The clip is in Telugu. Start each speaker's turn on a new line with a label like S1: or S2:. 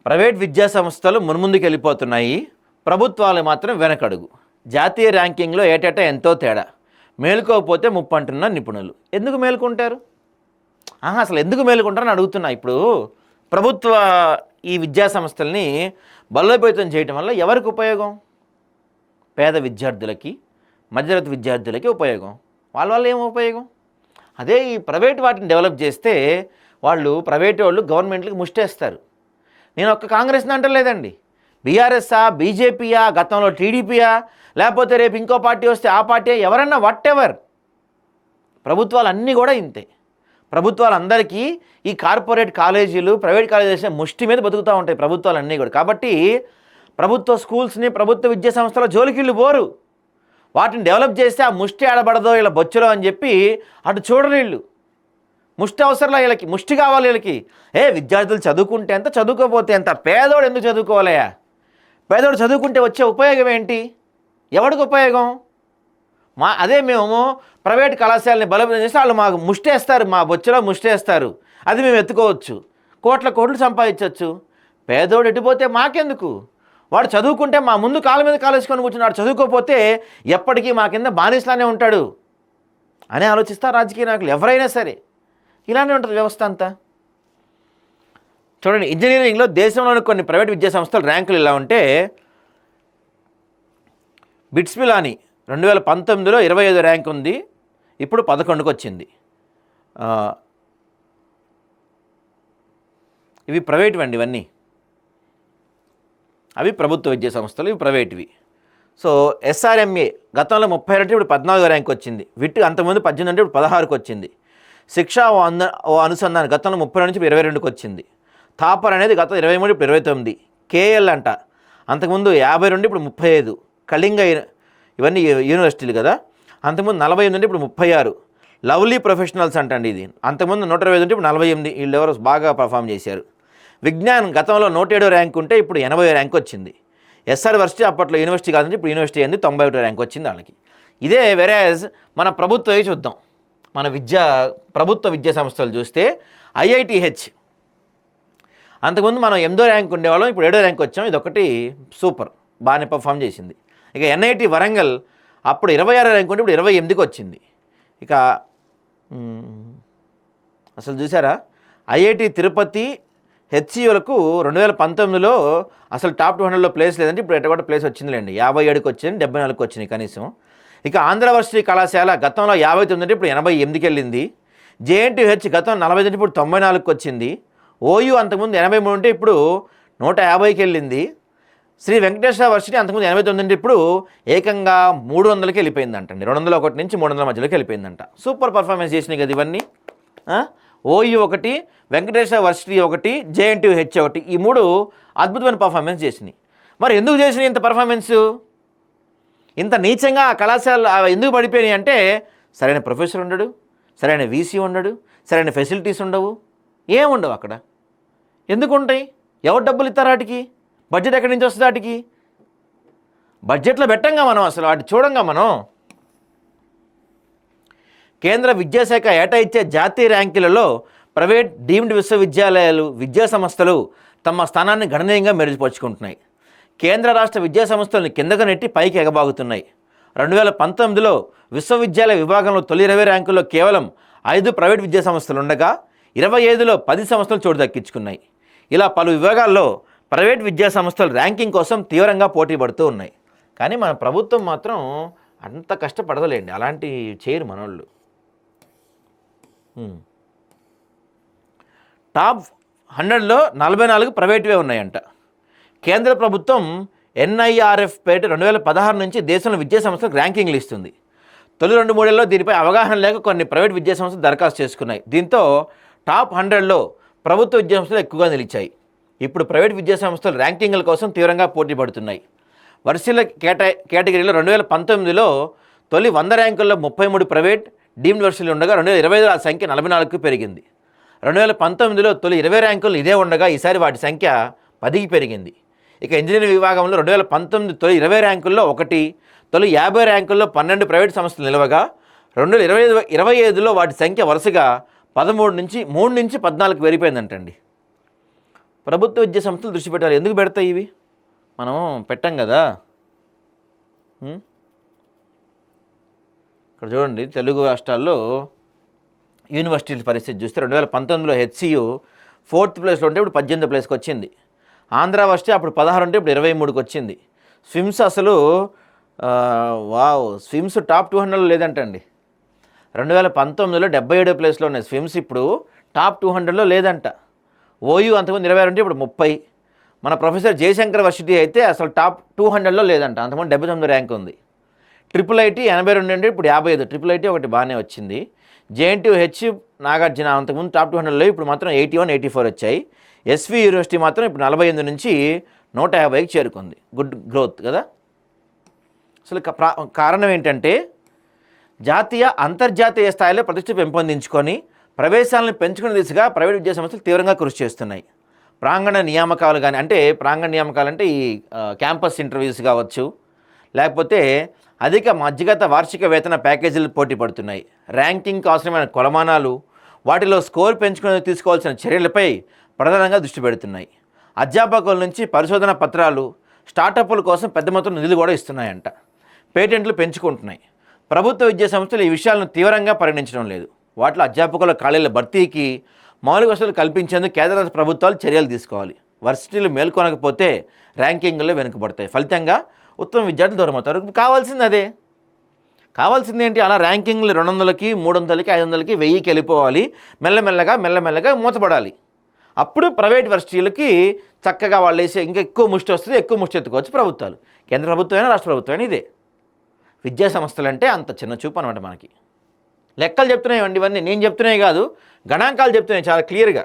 S1: ప్రైవేట్ విద్యా సంస్థలు మున్ముందుకు వెళ్ళిపోతున్నాయి, ప్రభుత్వాలు మాత్రం వెనకడుగు. జాతీయ ర్యాంకింగ్లో ఏటేటా ఎంతో తేడా. మేలుకోకపోతే ముప్పు అంటున్న నిపుణులు. ఎందుకు మేలుకుంటారు? అసలు ఎందుకు మేలుకుంటారని అడుగుతున్నా. ఇప్పుడు ప్రభుత్వ ఈ విద్యా సంస్థల్ని బలోపేతం చేయడం వల్ల ఎవరికి ఉపయోగం? పేద విద్యార్థులకి, మధ్యతరగతి విద్యార్థులకి ఉపయోగం. వాళ్ళ వల్ల ఏం ఉపయోగం? అదే ఈ ప్రైవేట్ వాటిని డెవలప్ చేస్తే ప్రైవేట్ వాళ్ళు గవర్నమెంట్కి ముష్టేస్తారు. నేను ఒక్క కాంగ్రెస్ని అంటలేదండి. బీఆర్ఎస్ఆ, బీజేపీయా, గతంలో టీడీపీయా, లేకపోతే రేపు ఇంకో పార్టీ వస్తే ఆ పార్టీ, ఎవరన్నా వాట్ ఎవర్, ప్రభుత్వాలు అన్నీ కూడా ఇంతే. ప్రభుత్వాలందరికీ ఈ కార్పొరేట్ కాలేజీలు, ప్రైవేట్ కాలేజీలు ముష్టి మీద బతుకుతూ ఉంటాయి ప్రభుత్వాలు అన్నీ కూడా. కాబట్టి ప్రభుత్వ స్కూల్స్ని, ప్రభుత్వ విద్యా సంస్థల జోలికిళ్ళు పోరు. వాటిని డెవలప్ చేస్తే ఆ ముష్టి ఆడబడదో ఇలా బొచ్చులో అని చెప్పి అటు చూడరు వీళ్ళు. ముష్టి అవసరంలో వీళ్ళకి, ముష్టి కావాలి వీళ్ళకి. విద్యార్థులు చదువుకుంటే ఎంత, చదువుకోపోతే ఎంత, పేదోడు ఎందుకు చదువుకోవాలయా? పేదోడు చదువుకుంటే వచ్చే ఉపయోగం ఏంటి? ఎవడికి ఉపయోగం? అదే మేము ప్రైవేట్ కళాశాలని బలోపేతం చేస్తే వాళ్ళు మాకు ముష్టేస్తారు, మా బొచ్చులో ముష్టేస్తారు. అది మేము ఎత్తుకోవచ్చు, కోట్లు సంపాదించవచ్చు. పేదోడు ఎటుపోతే మాకెందుకు? వాడు చదువుకుంటే మా ముందు కాళ్ళ మీద కాలేసుకొని కూర్చున్నాడు, చదువుకోపోతే ఎప్పటికీ మా కింద బానిసలానే ఉంటాడు అని ఆలోచిస్తారు రాజకీయ నాయకులు ఎవరైనా సరే. ఇలానే ఉంటుంది వ్యవస్థ అంతా. చూడండి, ఇంజనీరింగ్లో దేశంలోని కొన్ని ప్రైవేట్ విద్యా సంస్థల ర్యాంకులు ఇలా ఉంటే, బిట్స్ పిలాని 2019లో 25 ర్యాంక్ ఉంది, ఇప్పుడు 11కి వచ్చింది. ఇవి ప్రైవేట్వి అండి, ఇవన్నీ అవి ప్రభుత్వ విద్యా సంస్థలు, ఇవి ప్రైవేట్వి. సో ఎస్ఆర్ఎంఏ గతంలో 30 అంటే ఇప్పుడు 14 ర్యాంక్ వచ్చింది. విట్ అంతకుముందు 18 అంటే ఇప్పుడు 16కి వచ్చింది. శిక్షా ఓ అనుసంధానం గతంలో 30 నుంచి 22కి వచ్చింది. థాపర్ అనేది గతం 23 ఇప్పుడు 29. కేఎల్ అంట అంతకుముందు 52 ఇప్పుడు 35. కళింగ ఇవన్నీ యూనివర్సిటీలు కదా, అంతకుముందు 48 నుండి ఇప్పుడు 36. లవ్లీ ప్రొఫెషనల్స్ అంటండి, ఇది అంతకుముందు 125 ఉంటే ఇప్పుడు 48. వీళ్ళు ఎవరు బాగా పర్ఫామ్ చేశారు. విజ్ఞాన్ గతంలో 107 ర్యాంక్ ఉంటే ఇప్పుడు 80 ర్యాంక్ వచ్చింది. ఎస్ఆర్ వర్సిటీ అప్పట్లో యూనివర్సిటీ కాదంటే ఇప్పుడు యూనివర్సిటీ అయింది, 91 ర్యాంక్ వచ్చింది వాళ్ళకి. ఇదే వెరాజ్ మన ప్రభుత్వమే చూద్దాం. మన ప్రభుత్వ విద్యా సంస్థలు చూస్తే ఐఐటిహెచ్ అంతకుముందు మనం 8వ ర్యాంక్ ఉండేవాళ్ళం, ఇప్పుడు 7వ ర్యాంక్ వచ్చాం. ఇది ఒకటి సూపర్, బాగానే పర్ఫామ్ చేసింది. ఇక ఎన్ఐటి వరంగల్ అప్పుడు 26 ర్యాంక్ ఉంటే ఇప్పుడు 28కి వచ్చింది. ఇక అసలు చూసారా, ఐఐటి తిరుపతి హెచ్సియులకు 2019లో అసలు టాప్ 200లో ప్లేస్ లేదంటే ఇప్పుడు ఎటువంటి ప్లేస్ వచ్చిందిలేండి, 57కి వచ్చింది, 74కి వచ్చింది కనీసం. ఇక ఆంధ్ర వర్సిటీ కళాశాల గతంలో 59 అంటే ఇప్పుడు 88కి వెళ్ళింది. జేఎన్టీహెచ్ గతం 40 అంటే ఇప్పుడు 94కి వచ్చింది. ఓయూ అంతకుముందు 83 ఉంటే ఇప్పుడు 150కి వెళ్ళింది. శ్రీ వెంకటేశ్వర వర్సిటీ అంతకుముందు 89 అంటే ఇప్పుడు ఏకంగా 300కి వెళ్ళిపోయిందంటండి. 201 నుంచి 300 మధ్యలోకి వెళ్ళిపోయిందంట. సూపర్ పర్ఫార్మెన్స్ చేసినాయి కదా ఇవన్నీ. ఓయూ ఒకటి, వెంకటేశ్వర వర్సిటీ ఒకటి, జేఎన్టీహెచ్ ఒకటి, ఈ 3 అద్భుతమైన పర్ఫార్మెన్స్ చేసినాయి. మరి ఎందుకు చేసినాయి ఇంత పర్ఫార్మెన్సు? ఇంత నీచంగా ఆ కళాశాల ఎందుకు పడిపోయినాయి అంటే, సరైన ప్రొఫెసర్ ఉండడు, సరైన వీసీ ఉండడు, సరైన ఫెసిలిటీస్ ఉండవు, ఏముండవు అక్కడ. ఎందుకు ఉంటాయి? ఎవరు డబ్బులు ఇస్తారు వాటికి? బడ్జెట్ ఎక్కడి నుంచి వస్తుంది వాటికి? బడ్జెట్లో పెట్టంగా మనం, అసలు వాటి చూడంగా మనం. కేంద్ర విద్యాశాఖ ఏటా ఇచ్చే జాతీయ ర్యాంకులలో ప్రైవేట్ డీమ్డ్ విశ్వవిద్యాలయాలు, విద్యా సంస్థలు తమ స్థానాన్ని గణనీయంగా మెరుగుపరుచుకుంటున్నాయి. కేంద్ర రాష్ట్ర విద్యా సంస్థలను కిందకు నెట్టి పైకి ఎగబాగుతున్నాయి. 2019లో విశ్వవిద్యాలయ విభాగంలో తొలి 20 ర్యాంకుల్లో కేవలం 5 ప్రైవేట్ విద్యా సంస్థలు ఉండగా 25లో 10 సంస్థలు చోటు దక్కించుకున్నాయి. ఇలా పలు విభాగాల్లో ప్రైవేట్ విద్యా సంస్థలు ర్యాంకింగ్ కోసం తీవ్రంగా పోటీ పడుతూ ఉన్నాయి. కానీ మన ప్రభుత్వం మాత్రం అంత కష్టపడదలేండి, అలాంటి చేయరు మనోళ్ళు. టాప్ 100లో 44 ప్రైవేట్వే ఉన్నాయంట. కేంద్ర ప్రభుత్వం ఎన్ఐఆర్ఎఫ్ పేట 2016 నుంచి దేశంలో విద్యా సంస్థలకు ర్యాంకింగ్లు ఇస్తుంది. తొలి 2-3 ఏళ్లలో దీనిపై అవగాహన లేక కొన్ని ప్రైవేట్ విద్యా సంస్థలు దరఖాస్తు చేసుకున్నాయి. దీంతో టాప్ 100లో ప్రభుత్వ విద్యా సంస్థలు ఎక్కువగా నిలిచాయి. ఇప్పుడు ప్రైవేట్ విద్యా సంస్థలు ర్యాంకింగ్ల కోసం తీవ్రంగా పోటీ పడుతున్నాయి. వర్సిటీల కేటగిరీలో 2019లో తొలి 100 ర్యాంకుల్లో 33 ప్రైవేట్ డీమ్డ్ వర్సిటీలు ఉండగా 2025లో ఆ సంఖ్య 44కు పెరిగింది. 2019లో తొలి 20 ర్యాంకులు ఇదే ఉండగా ఈసారి వాటి సంఖ్య 10కి పెరిగింది. ఇక ఇంజనీరింగ్ విభాగంలో 2019 తొలి 20 ర్యాంకుల్లో 1, తొలి 50 ర్యాంకుల్లో 12 ప్రైవేట్ సంస్థలు నిలవగా 2025లో వాటి సంఖ్య వరుసగా 3 నుంచి 14కి పెరిగిపోయిందంటండి. ప్రభుత్వ విద్యా సంస్థలు దృష్టి పెట్టాలి. ఎందుకు పెడతాయి ఇవి? మనం పెట్టాం కదా. ఇక్కడ చూడండి, తెలుగు రాష్ట్రాల్లో యూనివర్సిటీల పరిస్థితి చూస్తే 2019లో హెచ్సియు 4th ప్లేస్లో ఉంటే ఇప్పుడు 18వ ప్లేస్కి వచ్చింది. ఆంధ్ర వర్సిటీ అప్పుడు 16 ఉంటే ఇప్పుడు 23కి వచ్చింది. స్విమ్స్ అసలు స్విమ్స్ టాప్ 200లో లేదంటండి. 2019లో 77వ ప్లేస్లో ఉన్నాయి స్విమ్స్, ఇప్పుడు టాప్ 200లో లేదంట. ఓయూ అంతకుముందు 26 ఉంటే ఇప్పుడు 30. మన ప్రొఫెసర్ జయశంకర్ వర్సిటీ అయితే అసలు టాప్ 200లో లేదంట, అంతకుముందు 79 ర్యాంక్ ఉంది. ట్రిపుల్ ఐటీ 82 అంటే ఇప్పుడు 55. ట్రిపుల్ ఐటీ ఒకటి బాగానే వచ్చింది. JNTU నాగార్జున అంతకుముందు టాప్ 200లో, ఇప్పుడు మాత్రం 81, 84 వచ్చాయి. ఎస్వి యూనివర్సిటీ మాత్రం ఇప్పుడు 48 నుంచి 150కి చేరుకుంది. గుడ్ గ్రోత్ కదా. అసలు కారణం ఏంటంటే జాతీయ అంతర్జాతీయ స్థాయిలో ప్రతిష్ట పెంపొందించుకొని ప్రవేశాలను పెంచుకునే దిశగా ప్రైవేట్ విద్యా సంస్థలు తీవ్రంగా కృషి చేస్తున్నాయి. ప్రాంగణ నియామకాలు కానీ, అంటే ప్రాంగణ నియామకాలు అంటే ఈ క్యాంపస్ ఇంటర్వ్యూస్ కావచ్చు, లేకపోతే అధిక మధ్యగత వార్షిక వేతన ప్యాకేజీలు పోటీ పడుతున్నాయి. ర్యాంకింగ్కి అవసరమైన కొలమానాలు, వాటిలో స్కోర్ పెంచుకునే తీసుకోవాల్సిన చర్యలపై ప్రధానంగా దృష్టి పెడుతున్నాయి. అధ్యాపకుల నుంచి పరిశోధన పత్రాలు, స్టార్టప్ల కోసం పెద్ద మొత్తంలో నిధులు కూడా ఇస్తున్నాయంట. పేటెంట్లు పెంచుకుంటున్నాయి. ప్రభుత్వ విద్యా సంస్థలు ఈ విషయాలను తీవ్రంగా పరిగణించడం లేదు. వాటిలో అధ్యాపకుల ఖాళీల భర్తీకి మౌలిక వసతులు కల్పించేందుకు కేంద్ర ప్రభుత్వాలు చర్యలు తీసుకోవాలి. వర్సిటీలు మేల్కొనకపోతే ర్యాంకింగ్లో వెనుకబడతాయి. ఫలితంగా ఉత్తమ విద్యార్థులు దూరం అవుతారు. కావాల్సింది అదే. కావాల్సింది ఏంటి? అలా ర్యాంకింగ్లు 200కి, 300కి, 500కి, 1000కి వెళ్ళిపోవాలి. మెల్లమెల్లగా మూతపడాలి. అప్పుడు ప్రైవేట్ వర్సిటీలకి చక్కగా వాళ్ళు వేసే ఇంకా ఎక్కువ ముష్టి వస్తుంది, ఎక్కువ ముష్టి ఎత్తుకోవచ్చు ప్రభుత్వాలు. కేంద్ర ప్రభుత్వమైనా రాష్ట్ర ప్రభుత్వమైనా ఇదే. విద్యా సంస్థలు అంటే అంత చిన్న చూపు అనమాట. మనకి లెక్కలు చెప్తున్నాయి ఇవన్నీ, నేను చెప్తున్నాయి కాదు, గణాంకాలు చెప్తున్నాయి చాలా క్లియర్గా.